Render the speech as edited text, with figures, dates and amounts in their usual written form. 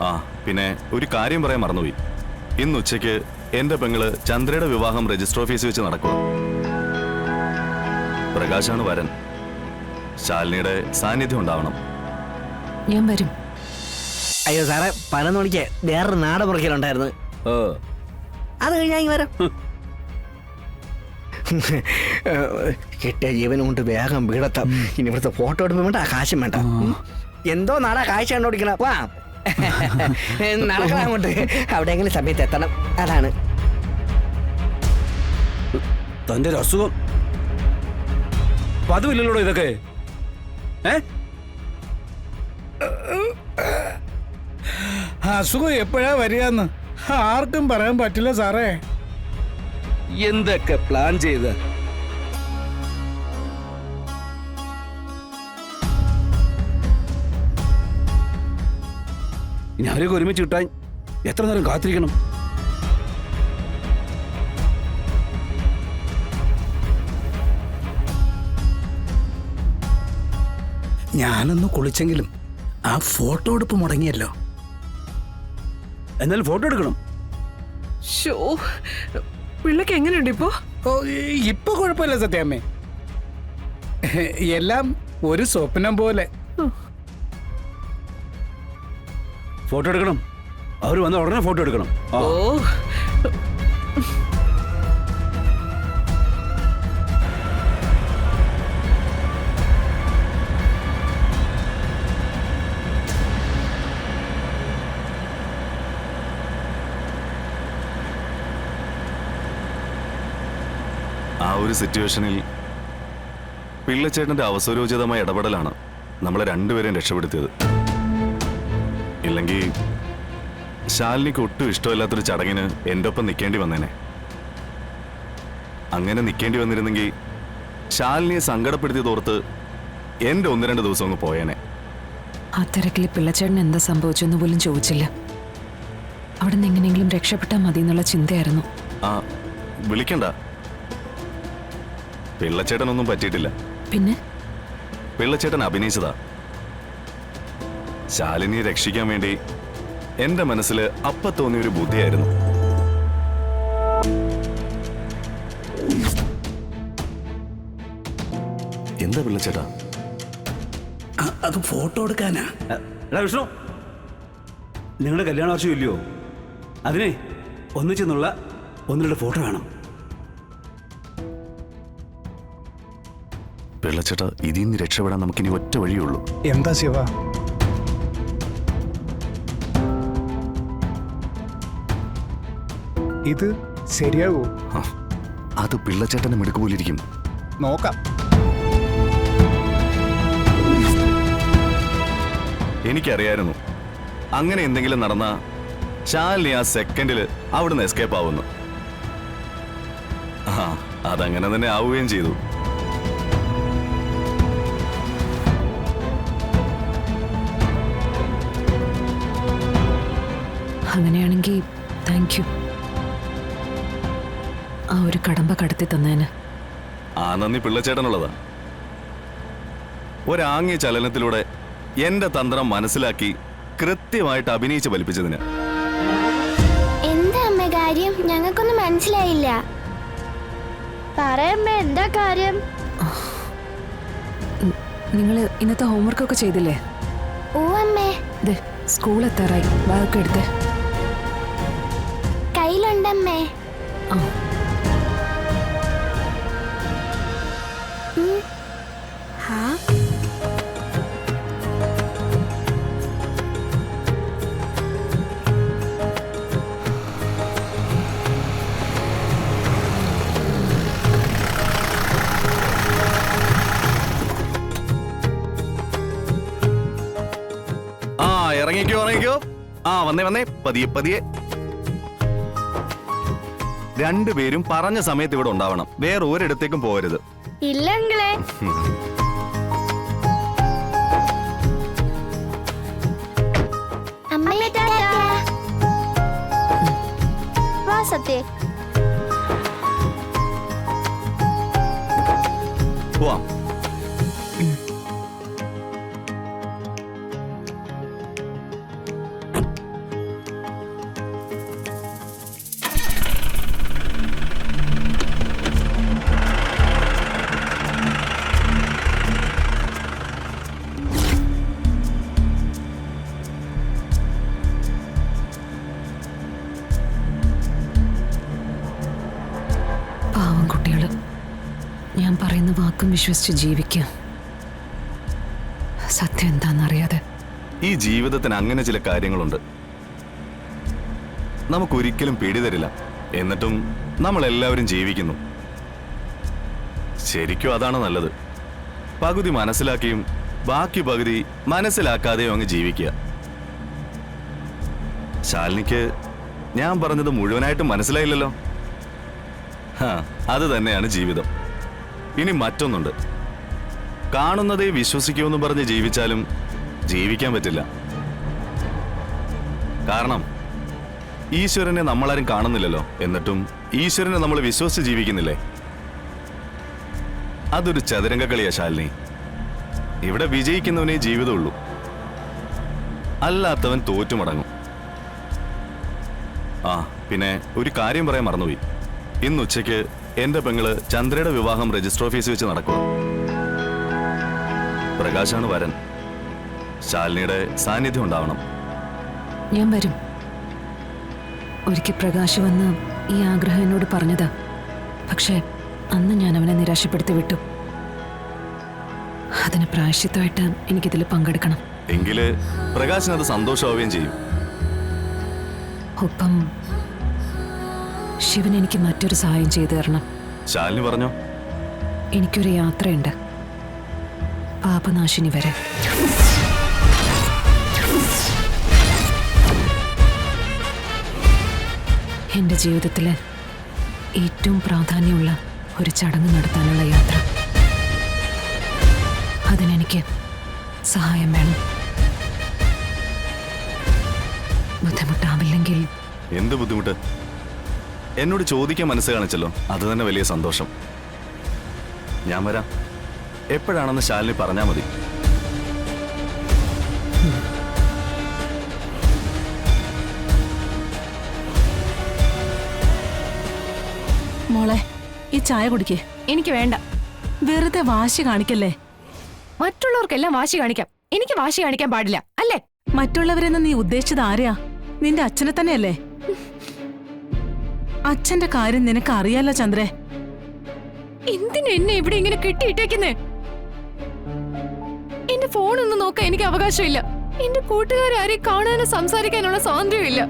ആ പിന്നെ ഒരു കാര്യം പറയാൻ മറന്നുപോയി. ഇന്ന് ഉച്ചയ്ക്ക് എന്റെ പെങ്ങള് ചന്ദ്രയുടെ വിവാഹം രജിസ്റ്റർ ഓഫീസിൽ വെച്ച് നടക്കുക. പ്രകാശാണ് വരൻ. ശാലിനിയുടെ സാന്നിധ്യം ഉണ്ടാവണം. ഞാൻ വരും. അയ്യോ സാറേ, 11 മണിക്ക് വേറൊരു നാടൻ മുറിക്കലുണ്ടായിരുന്നു. ഓ, അത് കഴിഞ്ഞാൽ വരാം. കിട്ടിയ ജീവനും കൊണ്ട് വേഗം വീടത്താം. ഇനി ഇവിടുത്തെ ഫോട്ടോ എടുപ്പ് വേണ്ട, ആകാശം വേണ്ട. എന്തോ നാളെ കാഴ്ച കണ്ടോടിക്കണം. വാ നടക്കണം അങ്ങോട്ട്. അവിടെയെങ്കിലും സമയത്ത് എത്തണം. അതാണ് തന്റെ ഒരു അസുഖം. പതിവില്ലല്ലോ ഇതൊക്കെ. അസുഖം എപ്പോഴാ വരികയെന്ന് ആർക്കും പറയാൻ പറ്റില്ല സാറേ. എന്തൊക്കെ പ്ലാൻ ചെയ്ത് ഇനി അവരൊക്കെ ഒരുമിച്ച് കിട്ടാൻ എത്ര നേരം കാത്തിരിക്കണം? ഞാനൊന്ന് കുളിച്ചെങ്കിലും ആ ഫോട്ടോ എടുപ്പ് മുടങ്ങിയല്ലോ. എന്നാലും ഫോട്ടോ എടുക്കണം. പിള്ളക്ക് എങ്ങനെയുണ്ട് ഇപ്പോ? ഓ, ഇപ്പൊ കുഴപ്പമില്ല സത്യാമ്മേ. എല്ലാം ഒരു സ്വപ്നം പോലെ. ഫോട്ടോ എടുക്കണം. അവർ വന്ന ഉടനെ ഫോട്ടോ എടുക്കണം. ആ. ആ ഒരു സിറ്റുവേഷനിൽ പിള്ളച്ചേട്ടന്റെ അവസരോചിതമായ ഇടപെടലാണ് നമ്മളെ രണ്ടുപേരെയും രക്ഷപ്പെടുത്തിയത്. ഇല്ലെങ്കിൽ ശാലിനിക്ക് ഒട്ടും ഇഷ്ടമില്ലാത്തൊരു ചടങ്ങിന് എൻ്റെ ഒപ്പം നിൽക്കേണ്ടി വന്നേനെ. അങ്ങനെ നിൽക്കേണ്ടി വന്നിരുന്നെങ്കിൽ ശാലിനിയെ സങ്കടപ്പെടുത്തി തോർത്ത് എൻ്റെ 1-2 ദിവസം അങ്ങ് പോയേനെ. ആ തിരക്കിൽ പിള്ളച്ചേട്ടൻ എന്താ സംഭവിച്ചെന്ന് പോലും ചോദിച്ചില്ല. അവിടെ നിന്ന് എങ്ങനെയെങ്കിലും രക്ഷപ്പെട്ടാൽ മതി എന്നുള്ള ചിന്തയായിരുന്നു. ആ വിളിക്കണ്ട, പിള്ളച്ചേട്ടനൊന്നും പറ്റിയിട്ടില്ല. പിന്നെ പിള്ളച്ചേട്ടൻ അഭിനയിച്ചതാ. ശാലിനിയെ രക്ഷിക്കാൻ വേണ്ടി എന്റെ മനസ്സിൽ അപ്പ തോന്നിയൊരു ബുദ്ധിയായിരുന്നു. എന്താ പിള്ളച്ചേട്ടാ? അത് ഫോട്ടോ എടുക്കാനാ. എടാ വിഷ്ണു, നിങ്ങളുടെ കല്യാണ വർഷം ഇല്ലയോ? അതിനെ ഒന്നിച്ചെന്നുള്ള 1-2 ഫോട്ടോ വേണം. പിള്ളച്ചേട്ടാ, ഇതിൽ നിന്ന് രക്ഷപ്പെടാൻ നമുക്കിനി ഒറ്റ വഴിയുള്ളൂ. എന്താ ശിവ? ഇത് ശരിയാവൂ? അത് പിള്ളച്ചേട്ടന്റെ മിടുക്ക് പോലിരിക്കും. നോക്കാം. എനിക്കറിയായിരുന്നു അങ്ങനെ എന്തെങ്കിലും നടന്ന ശാലിനി ആ സെക്കൻഡിൽ അവിടുന്ന് എസ്കേപ്പ് ആവുന്നു. ആ അതങ്ങനെ തന്നെ ആവുകയും ചെയ്തു. അങ്ങനെയാണെങ്കിൽ താങ്ക് യു. ആ ഒരു കടമ്പ കടത്തി തന്നേന്. ആ നന്ദി പിള്ളച്ചേട്ടനുള്ളതാ. ഒരാംഗ്യ ചലനത്തിലൂടെ എന്റെ തന്ത്രം മനസ്സിലാക്കി കൃത്യമായിട്ട് അഭിനയിച്ച് ഫലിപ്പിച്ചതിന്. എന്താ അമ്മ കാര്യം? ഞങ്ങൾക്കൊന്നും മനസ്സിലായില്ല. പറയമ്മ, എന്താ കാര്യം? നിങ്ങൾ ഇന്നത്തെ ഹോംവർക്ക് ഒക്കെ ചെയ്തില്ലേ? ഓ അമ്മേ. സ്കൂൾ എത്താറായി. ബാഗൊക്കെ എടുത്തേ. കയ്യിലുണ്ടമ്മേ. ആ ഇറങ്ങിക്കോ. ആ വന്നേ പതിയെ. രണ്ടുപേരും പറഞ്ഞ സമയത്ത് ഇവിടെ ഉണ്ടാവണം. വേറെ ഒരിടത്തേക്കും പോകരുത്. ഇല്ലെങ്കിലേ. അമ്മേ ടാറ്റാ. വാ സത്യേ. പോവാം. ഞാൻ പറയുന്ന വാക്കും വിശ്വസിച്ച് ജീവിക്കുക. സത്യം എന്താണെന്നറിയാതെ. ഈ ജീവിതത്തിന് അങ്ങനെ ചില കാര്യങ്ങളുണ്ട്. നമുക്കൊരിക്കലും പിടി തരില്ല, എന്നിട്ടും നമ്മൾ എല്ലാവരും ജീവിക്കുന്നു. ശരിക്കും അതാണ് നല്ലത്. പകുതി മനസ്സിലാക്കിയും ബാക്കി പകുതി മനസ്സിലാക്കാതെയും അങ്ങ് ജീവിക്കുക. ശാലിനിക്ക് ഞാൻ പറഞ്ഞത് മുഴുവനായിട്ടും മനസ്സിലായില്ലല്ലോ. അത് തന്നെയാണ് ജീവിതം. ഇനി മറ്റൊന്നുണ്ട്. കാണുന്നതേ വിശ്വസിക്കുമെന്ന് പറഞ്ഞ് ജീവിച്ചാലും ജീവിക്കാൻ പറ്റില്ല. കാരണം ഈശ്വരനെ നമ്മളാരും കാണുന്നില്ലല്ലോ, എന്നിട്ടും ഈശ്വരനെ നമ്മൾ വിശ്വസിച്ച് ജീവിക്കുന്നില്ലേ? അതൊരു ചതുരംഗ കളിയാ ശാലിനി. ഇവിടെ വിജയിക്കുന്നവനേ ജീവിതമുള്ളൂ, അല്ലാത്തവൻ തോറ്റുമടങ്ങും. ആ പിന്നെ ഒരു കാര്യം പറയാൻ മറന്നുപോയി. ഇന്ന് ഉച്ചയ്ക്ക് എന്റെ പെങ്ങള് ചന്ദ്രയുടെ വിവാഹം രജിസ്റ്റർ ഓഫീസിൽ വെച്ച് നടക്കുക. പ്രകാശാണ് വരൻ. ശാലിനിയുടെ സാന്നിധ്യം ഉണ്ടാവണം. ഞാൻ വരും. ഒരിക്കൽ പ്രകാശ് വന്ന് ഈ ആഗ്രഹം എന്നോട് പറഞ്ഞതാ. പക്ഷേ അന്ന് ഞാൻ അവനെ നിരാശപ്പെടുത്തി വിട്ടു. അതിന് പ്രായശ്ചിത്തമായിട്ട് എനിക്കിതിൽ പങ്കെടുക്കണം. എങ്കില് പ്രകാശിനത് സന്തോഷമാവുകയും ചെയ്യും. ഒപ്പം ശിവൻ എനിക്ക് മറ്റൊരു സഹായം ചെയ്തു തരണം. ശാലിനി പറഞ്ഞോ? എനിക്കൊരു യാത്രയുണ്ട്, പാപനാശിനി വരെ. എൻ്റെ ജീവിതത്തിലെ ഏറ്റവും പ്രാധാന്യമുള്ള ഒരു ചടങ്ങ് നടത്താനുള്ള യാത്ര. അതിനെനിക്ക് സഹായം വേണം. ബുദ്ധിമുട്ടാവില്ലെങ്കിൽ. എന്ത് ബുദ്ധിമുട്ട്? എന്നോട് ചോദിക്കാൻ മനസ്സ് കാണിച്ചല്ലോ, അത് തന്നെ വലിയ സന്തോഷം. ഞാൻ വരാം. എപ്പോഴാണെന്ന് ശാലിനി പറഞ്ഞാൽ മതി. മോളെ, ഈ ചായ കുടിക്കേ. എനിക്ക് വേണ്ട. വെറുതെ വാശി കാണിക്കല്ലേ. മറ്റുള്ളവർക്കെല്ലാം വാശി കാണിക്കാം, എനിക്ക് വാശി കാണിക്കാൻ പാടില്ല, അല്ലേ? മറ്റുള്ളവരെന്ന് നീ ഉദ്ദേശിച്ചത് ആരെയാ? നിന്റെ അച്ഛനെ തന്നെയല്ലേ? അച്ഛന്റെ കാര്യം നിനക്ക് അറിയാലോ ചന്ദ്രേ. എന്തിനാ എന്നെ ഇവിടെ ഇങ്ങനെ കെട്ടിയിട്ടേക്കുന്നേ? എന്റെ ഫോണൊന്നും നോക്കാൻ എനിക്ക് അവകാശമില്ല. എന്റെ കൂട്ടുകാരെ ആരെയും കാണാനോ സംസാരിക്കാനുള്ള സ്വാതന്ത്ര്യമില്ല.